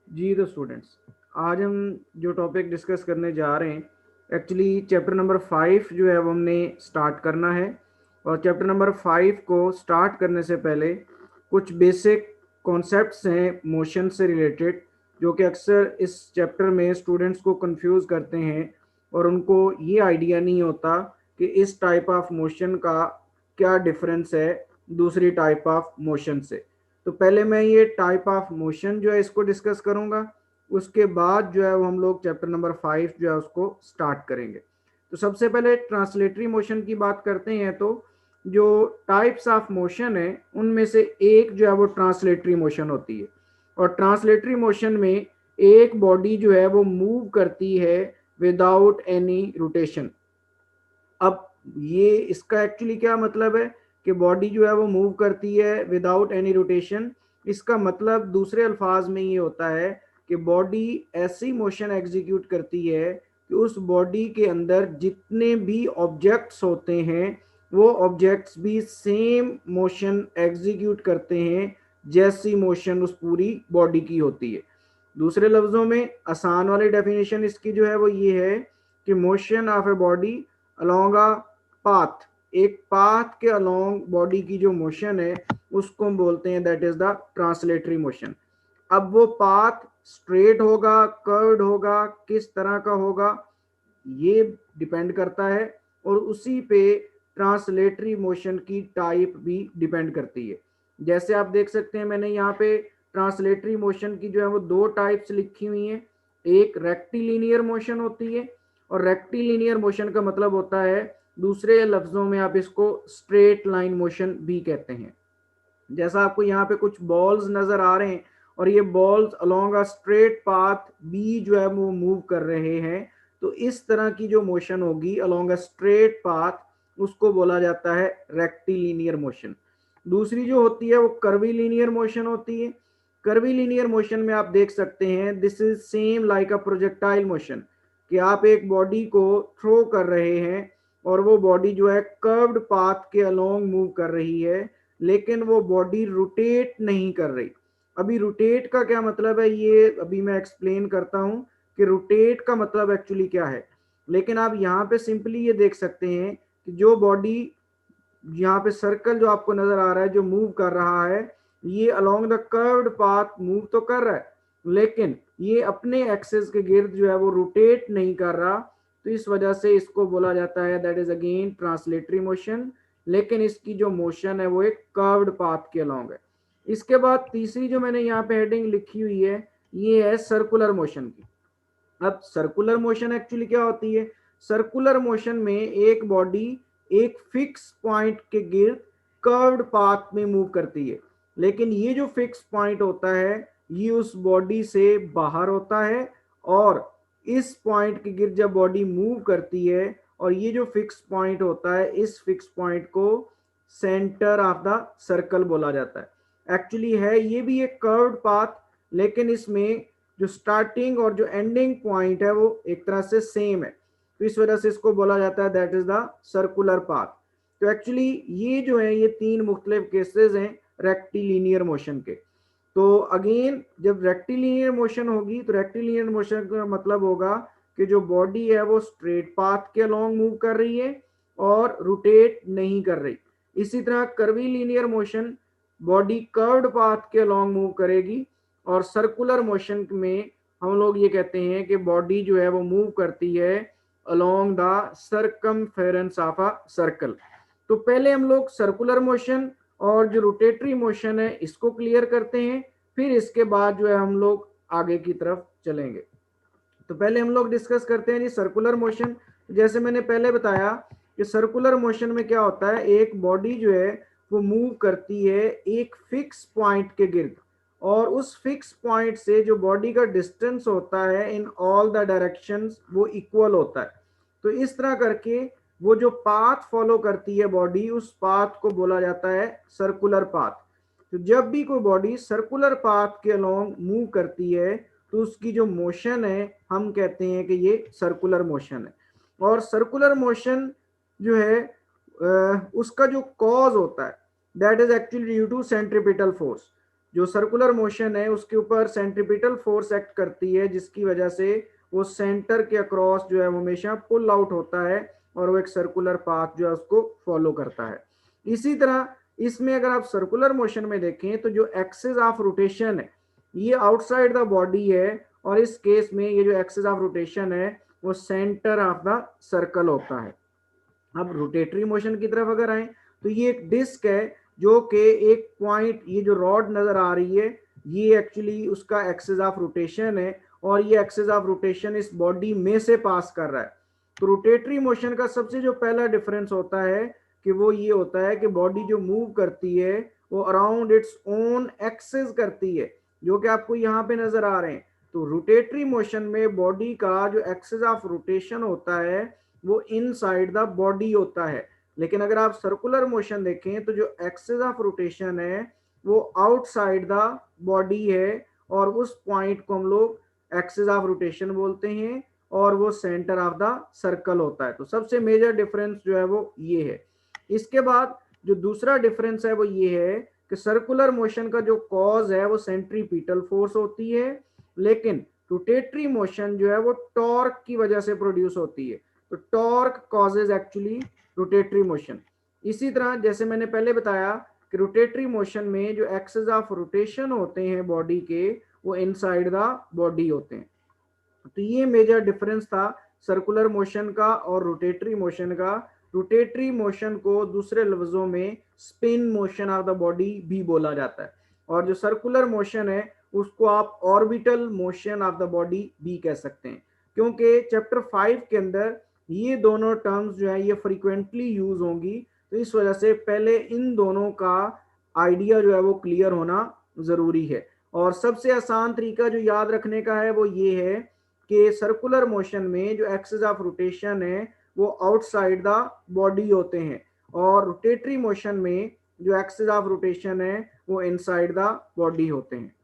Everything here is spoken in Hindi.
जी तो स्टूडेंट्स, आज हम जो टॉपिक डिस्कस करने जा रहे हैं, एक्चुअली चैप्टर नंबर 5 जो है वो हमने स्टार्ट करना है। और चैप्टर नंबर 5 को स्टार्ट करने से पहले कुछ बेसिक कॉन्सेप्ट्स हैं मोशन से रिलेटेड, जो कि अक्सर इस चैप्टर में स्टूडेंट्स को कंफ्यूज करते हैं और उनको ये आइडिया नहीं होता कि इस टाइप ऑफ मोशन का क्या डिफरेंस है दूसरी टाइप ऑफ मोशन से। तो पहले मैं ये टाइप ऑफ मोशन जो है इसको डिस्कस करूंगा, उसके बाद जो है वो हम लोग चैप्टर नंबर 5 जो है उसको स्टार्ट करेंगे। तो सबसे पहले ट्रांसलेटरी मोशन की बात करते हैं। तो जो टाइप्स ऑफ मोशन है उनमें से एक जो है वो ट्रांसलेटरी मोशन होती है। और ट्रांसलेटरी मोशन में एक बॉडी जो है वो मूव करती है विदाउट एनी रोटेशन। अब ये इसका एक्चुअली क्या मतलब है कि बॉडी जो है वो मूव करती है विदाउट एनी रोटेशन। इसका मतलब दूसरे अल्फाज में ये होता है कि बॉडी ऐसी मोशन एग्जीक्यूट करती है कि उस बॉडी के अंदर जितने भी ऑब्जेक्ट्स होते हैं वो ऑब्जेक्ट्स भी सेम मोशन एग्जीक्यूट करते हैं जैसी मोशन उस पूरी बॉडी की होती है। दूसरे लफ्जों में आसान वाली डेफिनेशन इसकी जो है वो ये है कि motion of a body along a path, एक पाथ के अलोंग बॉडी की जो मोशन है उसको हम बोलते हैं that is the translatory motion. अब वो पाथ स्ट्रेट होगा, कर्व्ड होगा, किस तरह का होगा, ये डिपेंड करता है। और उसी पे ट्रांसलेटरी मोशन की टाइप भी डिपेंड करती है। जैसे आप देख सकते हैं मैंने यहाँ पे ट्रांसलेटरी मोशन की जो है वो दो टाइप्स लिखी हुई हैं। एक रेक्टिलिनियर मोशन होती है, और रेक्टिलिनियर मोशन का मतलब होता है, दूसरे लफ्जों में आप इसको स्ट्रेट लाइन मोशन भी कहते हैं। जैसा आपको यहाँ पे कुछ बॉल्स नजर आ रहे हैं और ये balls along a straight path बी जो है वो मूव कर रहे हैं, तो इस तरह की जो मोशन होगी अलोंग अ स्ट्रेट पाथ उसको बोला जाता है रेक्टिलिनियर मोशन। दूसरी जो होती है वो कर्वीलिनियर मोशन होती है। कर्वीलिनियर मोशन में आप देख सकते हैं this is same like a projectile motion, कि आप एक बॉडी को थ्रो कर रहे हैं और वो बॉडी जो है कर्व्ड पाथ के अलोंग मूव कर रही है, लेकिन वो बॉडी रोटेट नहीं कर रही। अभी रोटेट का क्या मतलब है ये अभी मैं एक्सप्लेन करता हूं कि रोटेट का मतलब एक्चुअली क्या है। लेकिन आप यहाँ पे सिंपली ये देख सकते हैं कि जो बॉडी यहाँ पे सर्कल जो आपको नजर आ रहा है जो मूव कर रहा है, ये along the curved path move तो कर रहा है, लेकिन ये अपने एक्सेस के गिर्द जो है वो रोटेट नहीं कर रहा। तो इस वजह से इसको बोला जाता है that is again translatory motion, लेकिन इसकी जो मोशन है वो एक कर्व्ड पाथ के अलोंग है। इसके बाद तीसरी जो मैंने यहाँ पे हेडिंग लिखी हुई है ये है सर्कुलर मोशन की। अब सर्कुलर मोशन एक्चुअली क्या होती है? सर्कुलर मोशन में एक बॉडी एक फिक्स पॉइंट के गिर्द कर्व्ड पाथ में मूव करती है, लेकिन ये जो फिक्स पॉइंट होता है ये उस बॉडी से बाहर होता है। और इस पॉइंट के गिर्द जब बॉडी मूव करती है और ये जो फिक्स पॉइंट होता है इस फिक्स पॉइंट को सेंटर ऑफ द सर्कल बोला जाता है। एक्चुअली है ये भी एक कर्व्ड पाथ, लेकिन इसमें जो स्टार्टिंग और जो एंडिंग पॉइंट है वो एक तरह से सेम है, तो इस वजह से इसको बोला जाता है that is the circular path. तो एक्चुअली ये जो है ये तीन मुख्तलिफ केसेस हैं रेक्टिलिनियर मोशन के। तो अगेन जब रेक्टिलिनियर मोशन होगी तो रेक्टिलिनियर मोशन का मतलब होगा कि जो बॉडी है वो स्ट्रेट पाथ के अलोंग मूव कर रही है और रोटेट नहीं कर रही। इसी तरह curvilinear motion body curved path के अलोंग मूव करेगी, और सर्कुलर मोशन में हम लोग ये कहते हैं कि बॉडी जो है वो मूव करती है along the circumference of a circle. तो पहले हम लोग सर्कुलर मोशन और जो रोटेटरी मोशन है इसको क्लियर करते हैं, फिर इसके बाद जो है हम लोग आगे की तरफ चलेंगे। तो पहले हम लोग डिस्कस करते हैं जी सर्कुलर मोशन। जैसे मैंने पहले बताया कि सर्कुलर मोशन में क्या होता है, एक बॉडी जो है वो मूव करती है एक फिक्स पॉइंट के गिर्द, और उस फिक्स पॉइंट से जो बॉडी का डिस्टेंस होता है इन ऑल द डायरेक्शंस वो इक्वल होता है। तो इस तरह करके वो जो पाथ फॉलो करती है बॉडी उस पाथ को बोला जाता है सर्कुलर पाथ। तो जब भी कोई बॉडी सर्कुलर पाथ के अलोंग मूव करती है तो उसकी जो मोशन है हम कहते हैं कि ये सर्कुलर मोशन है। और सर्कुलर मोशन जो है उसका जो कॉज होता है that is actually due to centripetal force. जो सर्कुलर मोशन है उसके ऊपर सेंट्रीपिटल फोर्स एक्ट करती है, जिसकी वजह से वो सेंटर के अक्रॉस जो है वो हमेशा पुल आउट होता है और वो एक सर्कुलर पाथ जो है उसको फॉलो करता है। इसी तरह इसमें अगर आप सर्कुलर मोशन में देखें तो जो एक्सिस ऑफ रोटेशन है ये आउटसाइड द बॉडी है, और इस केस में ये जो एक्सिस ऑफ रोटेशन है वो सेंटर ऑफ द सर्कल होता है। अब रोटेटरी मोशन की तरफ अगर आए तो ये एक डिस्क है जो कि एक पॉइंट, ये जो रॉड नजर आ रही है ये एक्चुअली उसका एक्सिस ऑफ रोटेशन है, और ये एक्सिस ऑफ रोटेशन इस बॉडी में से पास कर रहा है। तो रोटेटरी मोशन का सबसे जो पहला डिफरेंस होता है कि वो ये होता है कि बॉडी जो मूव करती है वो अराउंड इट्स ओन एक्सिस करती है, जो कि आपको यहाँ पे नजर आ रहे हैं। तो रोटेटरी मोशन में बॉडी का जो एक्सिस ऑफ रोटेशन होता है वो इनसाइड द बॉडी होता है, लेकिन अगर आप सर्कुलर मोशन देखें तो जो एक्सिस ऑफ रोटेशन है वो आउटसाइड द बॉडी है, और उस पॉइंट को हम लोग एक्सिस ऑफ रोटेशन बोलते हैं, और वो सेंटर ऑफ द सर्कल होता है। तो सबसे मेजर डिफरेंस जो है वो ये है। इसके बाद जो दूसरा डिफरेंस है वो ये है कि सर्कुलर मोशन का जो कॉज है वो सेंट्रीपिटल फोर्स होती है, लेकिन रोटेटरी मोशन जो है वो टॉर्क की वजह से प्रोड्यूस होती है। तो torque causes actually rotatory motion. इसी तरह जैसे मैंने पहले बताया कि रोटेटरी मोशन में जो एक्सिस ऑफ रोटेशन होते हैं बॉडी के वो इनसाइड द बॉडी होते हैं। तो ये मेजर डिफरेंस था सर्कुलर मोशन का और रोटेटरी मोशन का। रोटेटरी मोशन को दूसरे लफ्जों में spin motion of the body भी बोला जाता है, और जो सर्कुलर मोशन है उसको आप orbital motion of the body भी कह सकते हैं, क्योंकि चैप्टर 5 के अंदर ये दोनों टर्म्स जो है ये फ्रीक्वेंटली यूज होंगी। तो इस वजह से पहले इन दोनों का आइडिया जो है वो क्लियर होना जरूरी है। और सबसे आसान तरीका जो याद रखने का है वो ये है कि सर्कुलर मोशन में जो एक्सिस ऑफ रोटेशन है वो आउटसाइड द बॉडी होते हैं, और रोटेटरी मोशन में जो एक्सिस ऑफ रोटेशन है वो इनसाइड द बॉडी होते हैं।